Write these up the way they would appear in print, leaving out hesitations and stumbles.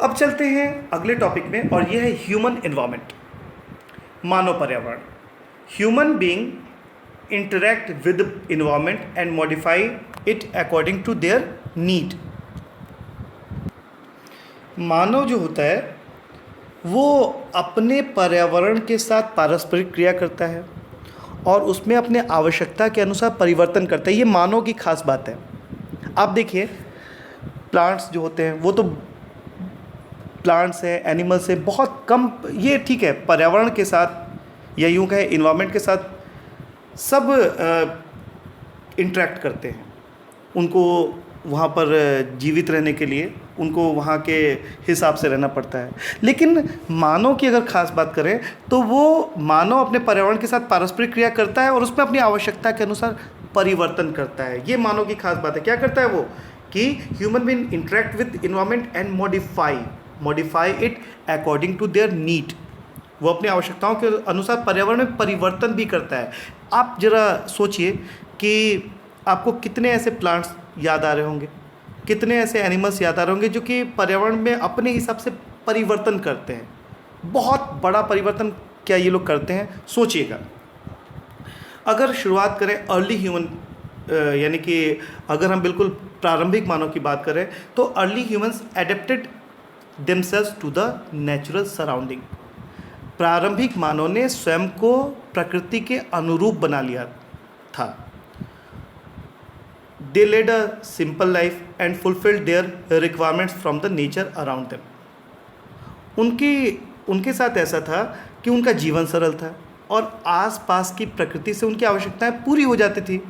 अब चलते हैं अगले टॉपिक में और यह है ह्यूमन एनवायरनमेंट, मानव पर्यावरण। Human being interact with environment and modify it according to their need. मानव जो होता है वो अपने पर्यावरण के साथ पारस्परिक क्रिया करता है और उसमें अपने आवश्यकता के अनुसार परिवर्तन करता है। ये मानव की खास बात है। आप देखिए, प्लांट्स जो होते हैं वो तो प्लांट्स हैं, एनिमल्स हैं, बहुत कम, ये ठीक है, पर्यावरण के साथ या यूँ कहें इन्वायरमेंट के साथ सब इंटरेक्ट करते हैं। उनको वहाँ पर जीवित रहने के लिए उनको वहाँ के हिसाब से रहना पड़ता है। लेकिन मानव की अगर ख़ास बात करें तो वो मानव अपने पर्यावरण के साथ पारस्परिक क्रिया करता है और उसमें अपनी आवश्यकता के अनुसार परिवर्तन करता है। ये मानव की खास बात है। क्या करता है वो कि human being interact with environment and modify it according to their need. वो अपनी आवश्यकताओं के अनुसार पर्यावरण में परिवर्तन भी करता है। आप ज़रा सोचिए कि आपको कितने ऐसे प्लांट्स याद आ रहे होंगे, कितने ऐसे एनिमल्स याद आ रहे होंगे जो कि पर्यावरण में अपने हिसाब से परिवर्तन करते हैं। बहुत बड़ा परिवर्तन क्या ये लोग करते हैं, सोचिएगा। अगर शुरुआत करें अर्ली ह्यूमन यानी कि अगर हम बिल्कुल प्रारंभिक मानव की बात करें तो early humans adapted themselves to the natural surrounding. प्रारंभिक मानव ने स्वयं को प्रकृति के अनुरूप बना लिया था। They led a simple life and fulfilled their requirements from the nature around them. उनके साथ ऐसा था कि उनका जीवन सरल था और आसपास की प्रकृति से उनकी आवश्यकताएं पूरी हो जाती थी।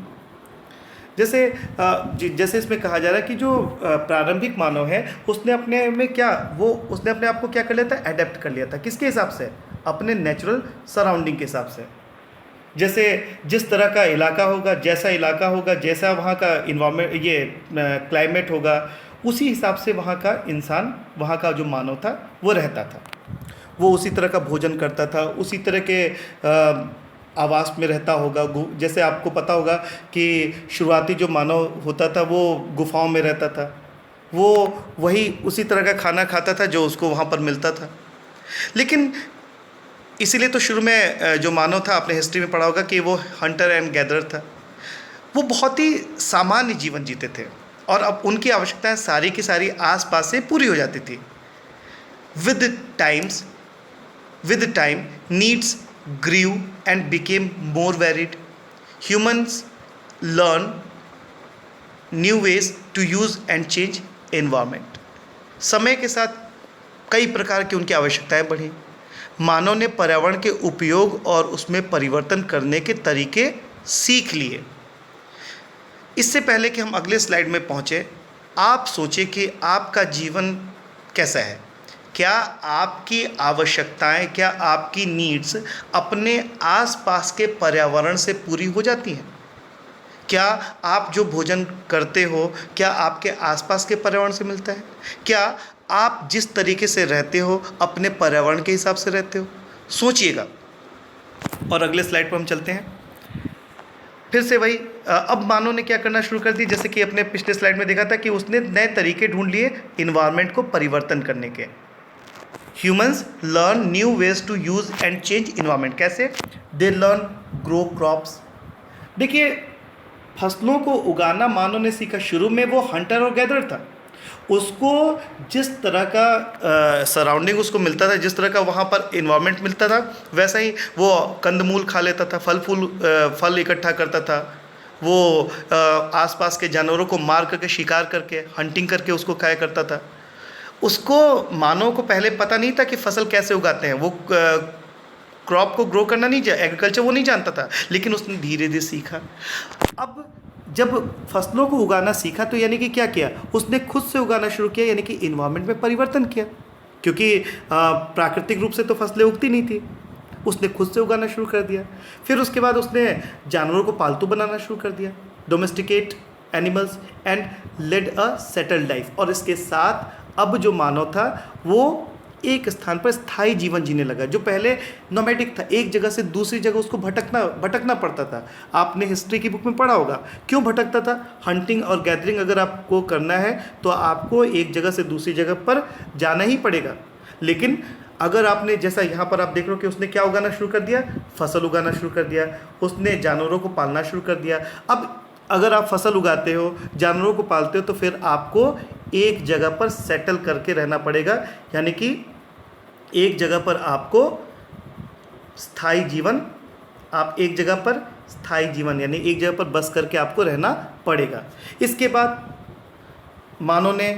जैसे इसमें कहा जा रहा है कि जो प्रारंभिक मानव है उसने अपने आप को क्या कर लिया था, एडेप्ट कर लिया था। किसके हिसाब से? अपने नेचुरल सराउंडिंग के हिसाब से। जैसे जिस तरह का इलाका होगा, जैसा वहाँ का इन्वायरमेंट, ये क्लाइमेट होगा, उसी हिसाब से वहाँ का इंसान, वहाँ का जो मानव था वो रहता था। वो उसी तरह का भोजन करता था, उसी तरह के आवास में रहता होगा। जैसे आपको पता होगा कि शुरुआती जो मानव होता था वो गुफाओं में रहता था। वो वही उसी तरह का खाना खाता था जो उसको वहाँ पर मिलता था। लेकिन इसीलिए तो शुरू में जो मानव था, आपने हिस्ट्री में पढ़ा होगा कि वो हंटर एंड गैदरर था। वो बहुत ही सामान्य जीवन जीते थे और अब उनकी आवश्यकताएं सारी की सारी आसपास से पूरी हो जाती थी। With time needs grew and became more varied. Humans learn new ways to use and change environment. समय के साथ कई प्रकार की उनकी आवश्यकताएं बढ़ी। मानव ने पर्यावरण के उपयोग और उसमें परिवर्तन करने के तरीके सीख लिए। इससे पहले कि हम अगले स्लाइड में पहुँचे, आप सोचें कि आपका जीवन कैसा है। क्या आपकी आवश्यकताएं, क्या आपकी नीड्स अपने आसपास के पर्यावरण से पूरी हो जाती हैं? क्या आप जो भोजन करते हो, क्या आपके आसपास के पर्यावरण से मिलता है? क्या आप जिस तरीके से रहते हो अपने पर्यावरण के हिसाब से रहते हो? सोचिएगा। और अगले स्लाइड पर हम चलते हैं। फिर से वही, अब मानव ने क्या करना शुरू कर दी, जैसे कि अपने पिछले स्लाइड में देखा था कि उसने नए तरीके ढूंढ लिए इन्वायरमेंट को परिवर्तन करने के। Humans learn new ways to use and change environment. कैसे? They learn grow crops. देखिए, फसलों को उगाना मानव ने सीखा। शुरू में वो हंटर और गैदरर था। उसको जिस तरह का सराउंडिंग उसको मिलता था, जिस तरह का वहाँ पर इन्वायरमेंट मिलता था, वैसा ही वो कंदमूल खा लेता था, फल इकट्ठा करता था। वो आसपास के जानवरों को मार करके, शिकार करके, हंटिंग करके उसको खाया करता था। उसको, मानव को पहले पता नहीं था कि फसल कैसे उगाते हैं। वो क्रॉप को ग्रो करना नहीं, एग्रीकल्चर वो नहीं जानता था, लेकिन उसने धीरे धीरे सीखा। अब जब फसलों को उगाना सीखा तो यानी कि क्या किया, उसने खुद से उगाना शुरू किया, यानी कि इन्वायरमेंट में परिवर्तन किया। क्योंकि प्राकृतिक रूप से तो फसलें उगती नहीं थी, उसने खुद से उगाना शुरू कर दिया। फिर उसके बाद उसने जानवरों को पालतू बनाना शुरू कर दिया, domesticate animals and led a settled life. और इसके साथ अब जो मानव था वो एक स्थान पर स्थायी जीवन जीने लगा। जो पहले नोमैडिक था, एक जगह से दूसरी जगह उसको भटकना पड़ता था। आपने हिस्ट्री की बुक में पढ़ा होगा क्यों भटकता था। हंटिंग और गैदरिंग अगर आपको करना है तो आपको एक जगह से दूसरी जगह पर जाना ही पड़ेगा। लेकिन अगर आपने, जैसा यहाँ पर आप देख रहे हो कि उसने क्या उगाना शुरू कर दिया, फसल उगाना शुरू कर दिया, उसने जानवरों को पालना शुरू कर दिया। अब अगर आप फसल उगाते हो, जानवरों को पालते हो, तो फिर आपको एक जगह पर सेटल करके रहना पड़ेगा, यानी कि एक जगह पर आपको स्थायी जीवन, आप एक जगह पर स्थायी जीवन यानी एक जगह पर बस करके आपको रहना पड़ेगा। इसके बाद मानव ने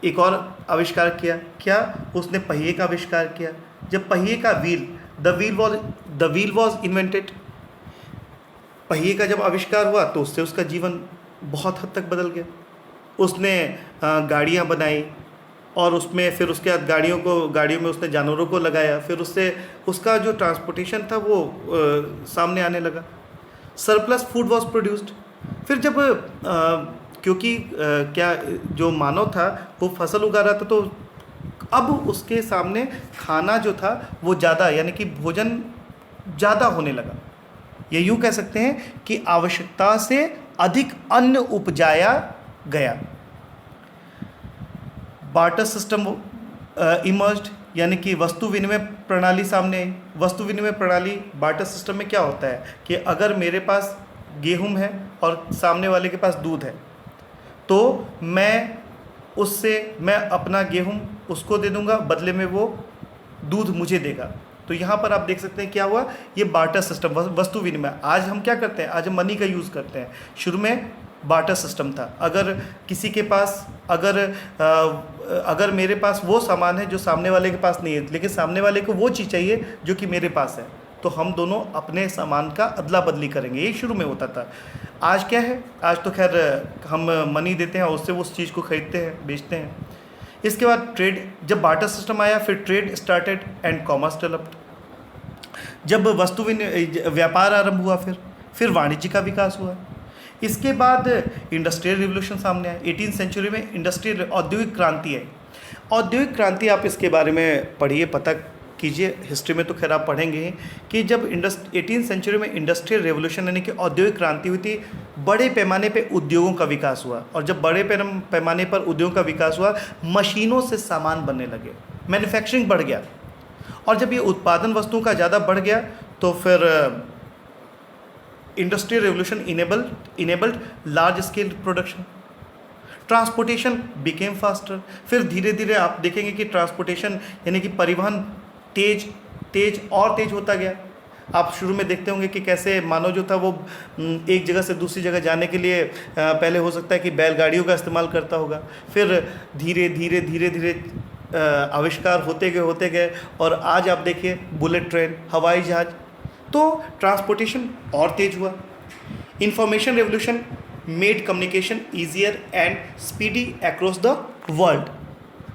एक और आविष्कार किया। क्या? उसने पहिए का आविष्कार किया। जब पहिए का द व्हील वॉज इन्वेंटेड, पहिए का जब आविष्कार हुआ तो उससे उसका जीवन बहुत हद तक बदल गया। उसने गाड़ियाँ बनाई और उसमें फिर उसके बाद गाड़ियों में उसने जानवरों को लगाया, फिर उससे उसका जो ट्रांसपोर्टेशन था वो सामने आने लगा। Surplus food was produced. फिर जब क्योंकि क्या जो मानव था वो फसल उगा रहा था, तो अब उसके सामने खाना जो था वो ज़्यादा, यानी कि भोजन ज़्यादा होने लगा। ये यूँ कह सकते हैं कि आवश्यकता से अधिक अन्न उपजाया गया। बार्टर सिस्टम इमर्ज्ड, यानी कि वस्तु विनिमय प्रणाली सामने आई। वस्तु विनिमय प्रणाली, बार्टर सिस्टम में क्या होता है कि अगर मेरे पास गेहूं है और सामने वाले के पास दूध है, तो मैं अपना गेहूं उसको दे दूंगा, बदले में वो दूध मुझे देगा। तो यहाँ पर आप देख सकते हैं क्या हुआ, ये बार्टर सिस्टम, वस्तु विनिमय। आज हम क्या करते हैं, आज हम मनी का यूज़ करते हैं। शुरू में बार्टर सिस्टम था। अगर किसी के पास अगर मेरे पास वो सामान है जो सामने वाले के पास नहीं है, लेकिन सामने वाले को वो चीज़ चाहिए जो कि मेरे पास है, तो हम दोनों अपने सामान का अदला बदली करेंगे। ये शुरू में होता था। आज क्या है, आज तो खैर हम मनी देते हैं और उससे उस चीज़ को खरीदते हैं, बेचते हैं। इसके बाद ट्रेड, जब बार्टर सिस्टम आया फिर trade started and commerce developed. जब व्यापार आरंभ हुआ, फिर वाणिज्य का विकास हुआ। इसके बाद इंडस्ट्रियल रिवोल्यूशन सामने आया। 18वीं सेंचुरी में इंडस्ट्रियल औद्योगिक क्रांति आई। औद्योगिक क्रांति, आप इसके बारे में पढ़िए, पता कीजिए। हिस्ट्री में तो खैर आप पढ़ेंगे ही कि जब 18वीं सेंचुरी में इंडस्ट्रियल रेवोल्यूशन यानी कि औद्योगिक क्रांति हुई थी, बड़े पैमाने पे उद्योगों का विकास हुआ। और जब बड़े पैमाने पर उद्योगों का विकास हुआ, मशीनों से सामान बनने लगे, मैन्युफैक्चरिंग बढ़ गया। और जब ये उत्पादन वस्तुओं का ज़्यादा बढ़ गया तो फिर industrial revolution enabled large scale production. Transportation became faster. फिर धीरे धीरे आप देखेंगे कि ट्रांसपोर्टेशन यानी कि परिवहन तेज होता गया। आप शुरू में देखते होंगे कि कैसे मानव जो था वो एक जगह से दूसरी जगह जाने के लिए पहले हो सकता है कि बैलगाड़ियों का इस्तेमाल करता होगा। फिर धीरे धीरे आविष्कार होते गए और आज आप देखिए बुलेट ट्रेन, हवाई जहाज़, तो ट्रांसपोर्टेशन और तेज हुआ। Information revolution made communication easier and speedy across the world.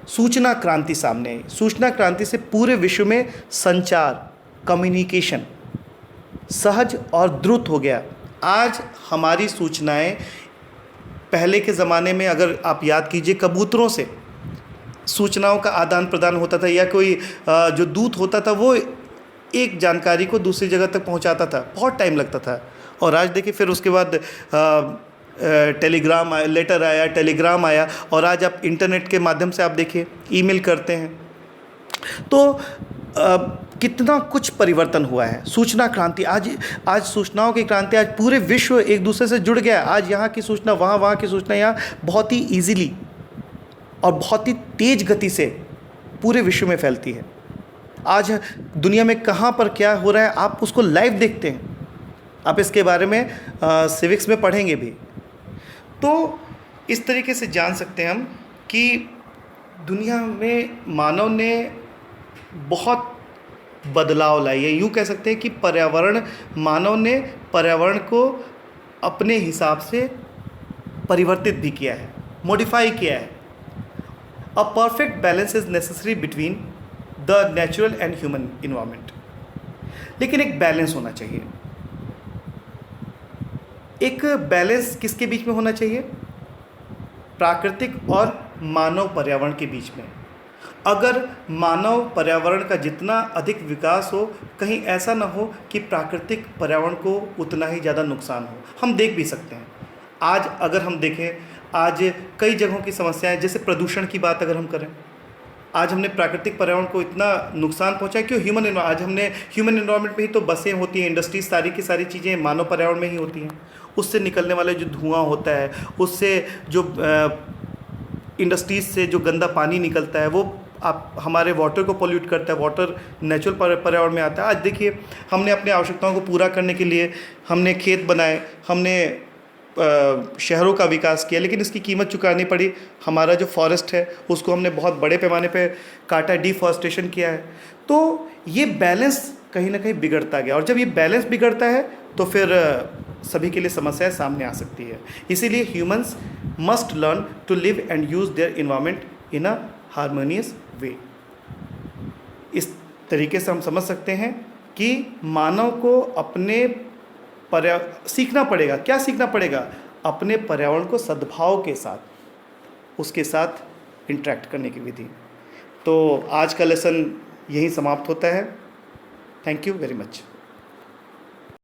सूचना क्रांति सामने आई। सूचना क्रांति से पूरे विश्व में संचार, कम्युनिकेशन सहज और द्रुत हो गया। आज हमारी सूचनाएं, पहले के ज़माने में अगर आप याद कीजिए, कबूतरों से सूचनाओं का आदान प्रदान होता था, या कोई जो दूत होता था वो एक जानकारी को दूसरी जगह तक पहुंचाता था, बहुत टाइम लगता था। और आज देखिए फिर उसके बाद टेलीग्राम आया, लेटर आया, टेलीग्राम आया, और आज आप इंटरनेट के माध्यम से आप देखिए ईमेल करते हैं। तो कितना कुछ परिवर्तन हुआ है। सूचना क्रांति, आज सूचनाओं की क्रांति, आज पूरे विश्व एक दूसरे से जुड़ गया। आज यहाँ की सूचना वहाँ की सूचना यहाँ बहुत ही ईजीली और बहुत ही तेज गति से पूरे विश्व में फैलती है। आज दुनिया में कहाँ पर क्या हो रहा है आप उसको लाइव देखते हैं। आप इसके बारे में सिविक्स में पढ़ेंगे भी। तो इस तरीके से जान सकते हैं हम कि दुनिया में मानव ने बहुत बदलाव लाई है। यूँ कह सकते हैं कि मानव ने पर्यावरण को अपने हिसाब से परिवर्तित भी किया है, मॉडिफाई किया है। A perfect balance is necessary between the natural and human environment. लेकिन एक बैलेंस होना चाहिए। एक बैलेंस किसके बीच में होना चाहिए? प्राकृतिक और मानव पर्यावरण के बीच में। अगर मानव पर्यावरण का जितना अधिक विकास हो, कहीं ऐसा ना हो कि प्राकृतिक पर्यावरण को उतना ही ज़्यादा नुकसान हो। हम देख भी सकते हैं आज, अगर हम देखें, आज कई जगहों की समस्याएं, जैसे प्रदूषण की बात अगर हम करें, आज हमने प्राकृतिक पर्यावरण को इतना नुकसान पहुंचा है। क्यों? आज हमने ह्यूमन एनवायरनमेंट में ही तो बसें होती हैं, इंडस्ट्रीज, सारी की सारी चीज़ें मानव पर्यावरण में ही होती हैं। उससे निकलने वाले जो धुआं होता है, उससे जो इंडस्ट्रीज से जो गंदा पानी निकलता है, वो आप हमारे वाटर को पोल्यूट करता है। वाटर नेचुरल पर्यावरण में आता है। आज देखिए, हमने अपनी आवश्यकताओं को पूरा करने के लिए हमने खेत बनाए, हमने शहरों का विकास किया, लेकिन इसकी कीमत चुकानी पड़ी। हमारा जो फॉरेस्ट है उसको हमने बहुत बड़े पैमाने पे काटा, डिफॉरेस्टेशन किया है। तो ये बैलेंस कहीं ना कहीं बिगड़ता गया, और जब ये बैलेंस बिगड़ता है तो फिर सभी के लिए समस्याएं सामने आ सकती है। इसीलिए humans must learn to live and use their environment in a harmonious way. इस तरीके से हम समझ सकते हैं कि मानव को अपने सीखना पड़ेगा। क्या सीखना पड़ेगा? अपने पर्यावरण को सद्भाव के साथ, उसके साथ इंटरेक्ट करने की विधि। तो आज का लेसन यहीं समाप्त होता है। Thank you very much.